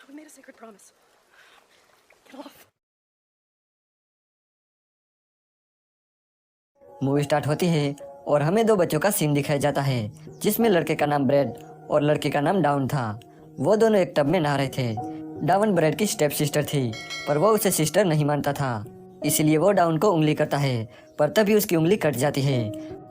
We made a sacred promise. Get off. Movie start होती है और हमें दो बच्चों का सीन दिखाया जाता है जिसमें लड़के का नाम ब्रैड और लड़की का नाम डाउन था। वो दोनों एक टब में नहा रहे थे। डाउन ब्रैड की स्टेप सिस्टर थी पर वो उसे सिस्टर नहीं मानता था, इसलिए वो डाउन को उंगली करता है पर तभी उसकी उंगली कट जाती है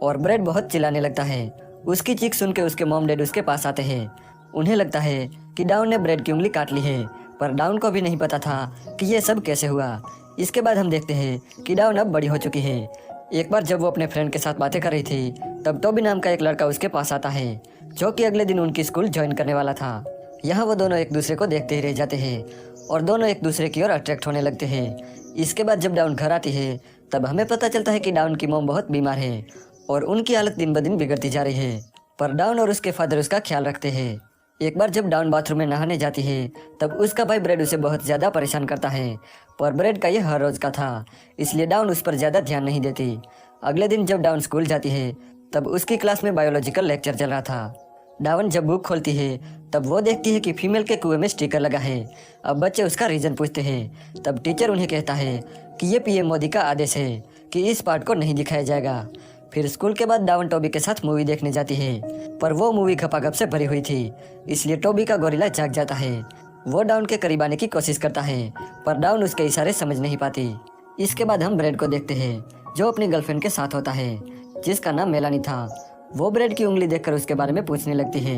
और ब्रैड बहुत चिल्लाने लगता है। उसकी चीख सुन के उसके मॉम डैड उसके पास आते हैं। उन्हें लगता है कि डाउन ने ब्रैड की उंगली काट ली है पर डाउन को भी नहीं पता था कि ये सब कैसे हुआ। इसके बाद हम देखते हैं कि डाउन अब बड़ी हो चुकी है। एक बार जब वो अपने फ्रेंड के साथ बातें कर रही थी तब टोबी नाम का एक लड़का उसके पास आता है जो कि अगले दिन उनकी स्कूल ज्वाइन करने वाला था। यहाँ वो दोनों एक दूसरे को देखते ही रह जाते हैं और दोनों एक दूसरे की ओर अट्रैक्ट होने लगते हैं। इसके बाद जब डाउन घर आती है तब हमें पता चलता है कि डाउन की मॉम बहुत बीमार है और उनकी हालत दिन ब दिन बिगड़ती जा रही है, पर डाउन और उसके फादर उसका ख्याल रखते हैं। एक बार जब डाउन बाथरूम में नहाने जाती है तब उसका भाई ब्रैड उसे बहुत ज़्यादा परेशान करता है, पर ब्रैड का ये हर रोज़ का था इसलिए डाउन उस पर ज़्यादा ध्यान नहीं देती। अगले दिन जब डाउन स्कूल जाती है तब उसकी क्लास में बायोलॉजिकल लेक्चर चल रहा था। डाउन जब बुक खोलती है तब वो देखती है कि फीमेल के कुएं में स्टिकर लगा है। अब बच्चे उसका रीज़न पूछते हैं तब टीचर उन्हें कहता है कि ये पीएम मोदी का आदेश है कि इस पार्ट को नहीं दिखाया जाएगा। फिर स्कूल के बाद डाउन टोबी के साथ मूवी देखने जाती है पर वो मूवी घपाघप से भरी हुई थी इसलिए टोबी का गोरिल्ला जाग जाता है। वो डाउन के करीब आने की कोशिश करता है पर डाउन उसके इशारे समझ नहीं पाती। इसके बाद हम ब्रैड को देखते हैं जो अपनी गर्लफ्रेंड के साथ होता है जिसका नाम मेलानी था। वो ब्रैड की उंगली देखकर उसके बारे में पूछने लगती है।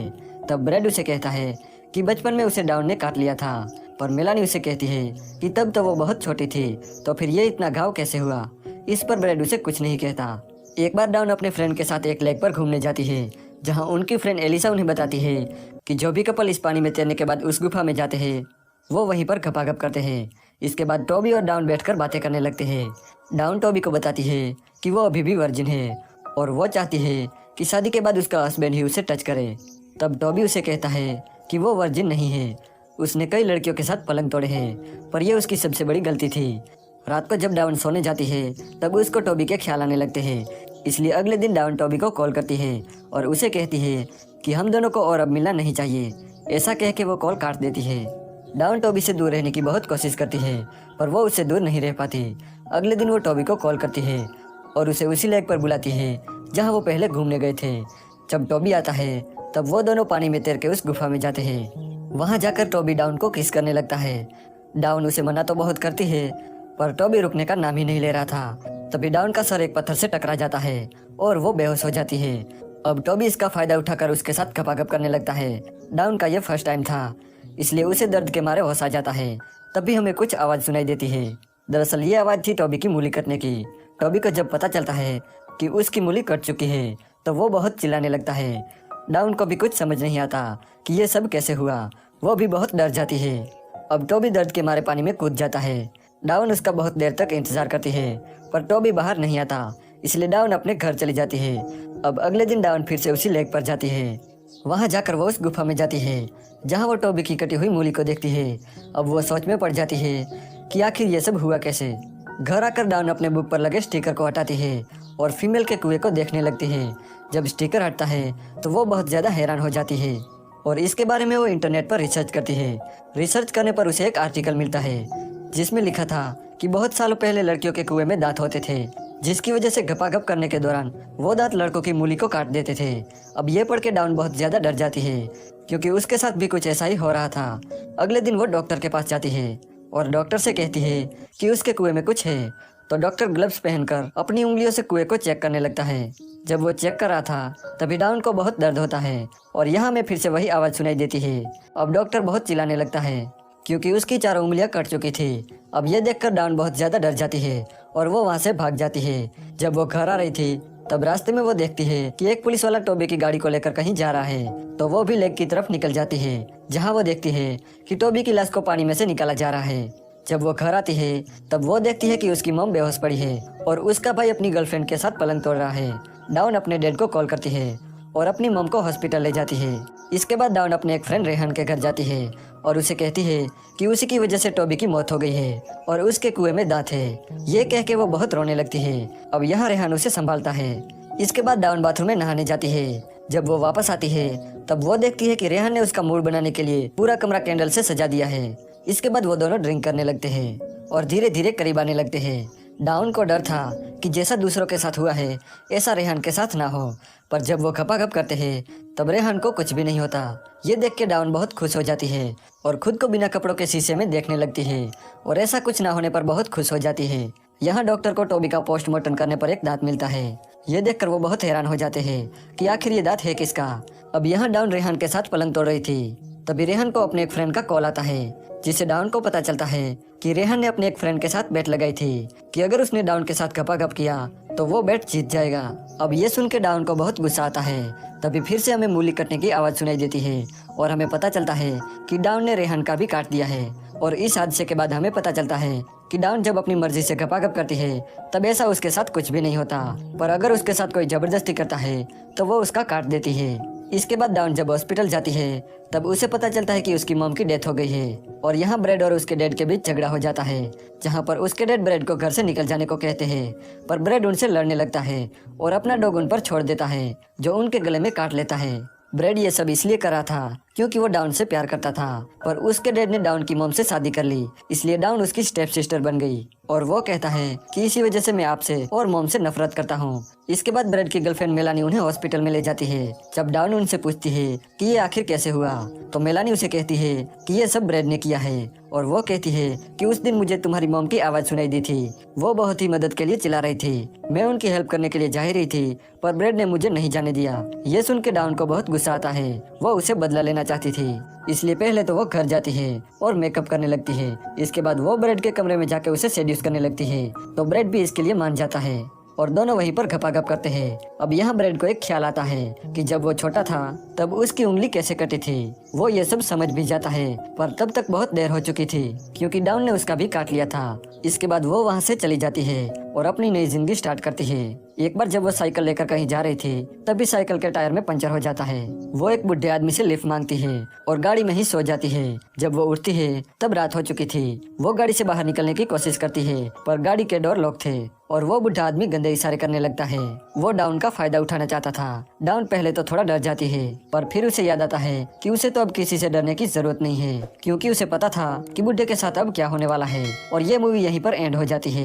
तब ब्रैड उसे कहता है कि बचपन में उसे डाउन ने काट लिया था, पर मेलानी उसे कहती है कि तब तो वो बहुत छोटी थी तो फिर ये इतना घाव कैसे हुआ। इस पर ब्रैड उसे कुछ नहीं कहता। एक बार डाउन अपने फ्रेंड के साथ एक लेक पर घूमने जाती है जहां उनकी फ्रेंड एलिसा उन्हें बताती है कि जो भी कपल इस पानी में तैरने के बाद उस गुफा में जाते हैं वो वहीं पर घपाघप करते हैं। इसके बाद टोबी और डाउन बैठकर बातें करने लगते हैं। डाउन टोबी को बताती है कि वो अभी भी वर्जिन है और वो चाहती है कि शादी के बाद उसका हस्बैंड ही उसे टच करे। तब टोबी उसे कहता है कि वो वर्जिन नहीं है, उसने कई लड़कियों के साथ पलंग तोड़े हैं पर यह उसकी सबसे बड़ी गलती थी। रात को जब डाउन सोने जाती है तब उसको टोबी के ख्याल आने लगते हैं, इसलिए अगले दिन डाउन टोबी को कॉल करती है और उसे कहती है कि हम दोनों को और अब मिलना नहीं चाहिए। ऐसा कह के वो कॉल काट देती है। डाउन टोबी से दूर रहने की बहुत कोशिश करती है पर वो उससे दूर नहीं रह पाती। अगले दिन वो टोबी को कॉल करती है और उसे उसी लेक पर बुलाती है जहाँ वो पहले घूमने गए थे। जब टोबी आता है तब वो दोनों पानी में तैर के उस गुफा में जाते हैं। वहाँ जाकर टोबी डाउन को किस करने लगता है। डाउन उसे मना तो बहुत करती है पर टोबी रुकने का नाम ही नहीं ले रहा था। तभी डाउन का सर एक पत्थर से टकरा जाता है और वो बेहोश हो जाती है। अब टोबी इसका फायदा उठाकर उसके साथ घपाघप करने लगता है। डाउन का ये फर्स्ट टाइम था इसलिए उसे दर्द के मारे होश आ जाता है। तभी हमें कुछ आवाज़ सुनाई देती है। दरअसल ये आवाज़ थी टोबी की मूली कटने की। टोबी को जब पता चलता है कि उसकी मूली कट चुकी है तो वो बहुत चिल्लाने लगता है। डाउन को भी कुछ समझ नहीं आता कि ये सब कैसे हुआ, वो भी बहुत डर जाती है। अब टोबी दर्द के मारे पानी में कूद जाता है। डाउन उसका बहुत देर तक इंतजार करती है पर टोबी बाहर नहीं आता, इसलिए डाउन अपने घर चली जाती है। अब अगले दिन डाउन फिर से उसी लेक पर जाती है। वहाँ जाकर वो उस गुफा में जाती है जहाँ वो टोबी की कटी हुई मूली को देखती है। अब वो सोच में पड़ जाती है कि आखिर ये सब हुआ कैसे। घर आकर डाउन अपने बुक पर लगे स्टिकर को हटाती है और फीमेल के कुएं को देखने लगती है। जब स्टिकर हटता है तो वो बहुत ज़्यादा हैरान हो जाती है और इसके बारे में वो इंटरनेट पर रिसर्च करती है। रिसर्च करने पर उसे एक आर्टिकल मिलता है जिसमें लिखा था कि बहुत सालों पहले लड़कियों के कुएं में दांत होते थे जिसकी वजह से घपाघप करने के दौरान वो दांत लड़कों की मूली को काट देते थे। अब ये पढ़ के डाउन बहुत ज़्यादा डर जाती है क्योंकि उसके साथ भी कुछ ऐसा ही हो रहा था। अगले दिन वो डॉक्टर के पास जाती है और डॉक्टर से कहती है कि उसके कुएं में कुछ है। तो डॉक्टर ग्लव्स पहनकर अपनी उंगलियों से कुएं को चेक करने लगता है। जब वो चेक कर रहा था तभी डाउन को बहुत दर्द होता है और यहाँ में फिर से वही आवाज़ सुनाई देती है। अब डॉक्टर बहुत चिल्लाने लगता है क्योंकि उसकी चारों उंगलियां कट चुकी थी। अब ये देखकर डाउन बहुत ज़्यादा डर जाती है और वो वहाँ से भाग जाती है। जब वो घर आ रही थी तब रास्ते में वो देखती है कि एक पुलिस वाला टोबी की गाड़ी को लेकर कहीं जा रहा है, तो वो भी लेक की तरफ निकल जाती है जहाँ वो देखती है कि टोबी की लाश को पानी में से निकाला जा रहा है। जब वो घर आती है तब वो देखती है कि उसकी मॉम बेहोश पड़ी है और उसका भाई अपनी गर्लफ्रेंड के साथ पलंग तोड़ रहा है। डाउन अपने डैड को कॉल करती है और अपनी मॉम को हॉस्पिटल ले जाती है। इसके बाद डाउन अपने एक फ्रेंड रेहान के घर जाती है और उसे कहती है कि उसी की वजह से टोबी की मौत हो गई है और उसके कुएं में दांत है। ये कह के वो बहुत रोने लगती है। अब यहाँ रेहान उसे संभालता है। इसके बाद डाउन बाथरूम में नहाने जाती है जब वो वापस आती है तब वो देखती है कि रेहान ने उसका मूड बनाने के लिए पूरा कमरा कैंडल से सजा दिया है। इसके बाद वो दोनों ड्रिंक करने लगते हैं और धीरे धीरे करीब आने लगते हैं। डाउन को डर था कि जैसा दूसरों के साथ हुआ है ऐसा रेहान के साथ ना हो, पर जब वो खपाखप करते हैं तब रेहान को कुछ भी नहीं होता। ये देख के डाउन बहुत खुश हो जाती है और खुद को बिना कपड़ों के शीशे में देखने लगती है और ऐसा कुछ ना होने पर बहुत खुश हो जाती है। यहाँ डॉक्टर को टोबी का पोस्टमार्टम करने पर एक दांत मिलता है। ये देखकर वो बहुत हैरान हो जाते हैं कि आखिर ये दांत है किसका। अब यहाँ डाउन रेहान के साथ पलंग तोड़ रही थी, तभी रेहान को अपने एक फ्रेंड का कॉल आता है, जिससे डाउन को पता चलता है कि रेहान ने अपने एक फ्रेंड के साथ बेट लगाई थी कि अगर उसने डाउन के साथ गपागप किया तो वो बेट जीत जाएगा। अब ये सुन के डाउन को बहुत गुस्सा आता है। तभी फिर से हमें मूली कटने की आवाज़ सुनाई देती है और हमें पता चलता है कि डाउन ने रेहान का भी काट दिया है। और इस हादसे के बाद हमें पता चलता है कि डाउन जब अपनी मर्जी से गपागप करती है तब ऐसा उसके साथ कुछ भी नहीं होता, पर अगर उसके साथ कोई जबरदस्ती करता है तो वो उसका काट देती है। इसके बाद डाउन जब हॉस्पिटल जाती है तब उसे पता चलता है कि उसकी मॉम की डेथ हो गई है और यहाँ ब्रेड और उसके डैड के बीच झगड़ा हो जाता है, जहाँ पर उसके डैड ब्रेड को घर से निकल जाने को कहते हैं, पर ब्रेड उनसे लड़ने लगता है और अपना डॉग उन पर छोड़ देता है जो उनके गले में काट लेता है। ब्रेड ये सब इसलिए कर रहा था क्योंकि वो डाउन से प्यार करता था, पर उसके डैड ने डाउन की मॉम से शादी कर ली, इसलिए डाउन उसकी स्टेप सिस्टर बन गई और वो कहता है कि इसी वजह से मैं आपसे और मॉम से नफरत करता हूँ। इसके बाद ब्रेड की गर्लफ्रेंड मेलानी उन्हें हॉस्पिटल में ले जाती है। जब डाउन उनसे पूछती है कि ये आखिर कैसे हुआ तो मेलानी उसे कहती है कि ये सब ब्रेड ने किया है और वो कहती है कि उस दिन मुझे तुम्हारी मॉम की आवाज़ सुनाई दी थी, वो बहुत ही मदद के लिए चिल्ला रही थी, मैं उनकी हेल्प करने के लिए जा ही रही थी पर ब्रेड ने मुझे नहीं जाने दिया। ये सुन के डाउन को बहुत गुस्सा आता है, वो उसे बदला लेना चाहती थी, इसलिए पहले तो वो घर जाती है और मेकअप करने लगती है। इसके बाद वो ब्रेड के कमरे में जाकर उसे सेड्यूस करने लगती है, तो ब्रेड भी इसके लिए मान जाता है और दोनों वहीं पर गपागप करते हैं। अब यहाँ ब्रेड को एक ख्याल आता है कि जब वो छोटा था तब उसकी उंगली कैसे कटी थी। वो ये सब समझ भी जाता है, पर तब तक बहुत देर हो चुकी थी क्योंकि डाउन ने उसका भी काट लिया था। इसके बाद वो वहाँ से चली जाती है और अपनी नई जिंदगी स्टार्ट करती है। एक बार जब वो साइकिल लेकर कहीं जा रही थी तभी साइकिल के टायर में पंचर हो जाता है। वो एक बुढ़े आदमी से लिफ्ट मांगती है और गाड़ी में ही सो जाती है। जब वो उठती है तब रात हो चुकी थी। वो गाड़ी से बाहर निकलने की कोशिश करती है पर गाड़ी के डोर लॉक थे और वो बुढ़ा आदमी गंदे इशारे करने लगता है। वो डाउन का फायदा उठाना चाहता था। डाउन पहले तो थोड़ा डर जाती है, पर फिर उसे याद आता है कि उसे तो अब किसी से डरने की जरूरत नहीं है क्योंकि उसे पता था कि बुढ़े के साथ अब क्या होने वाला है। और ये मूवी यहीं पर एंड हो जाती है।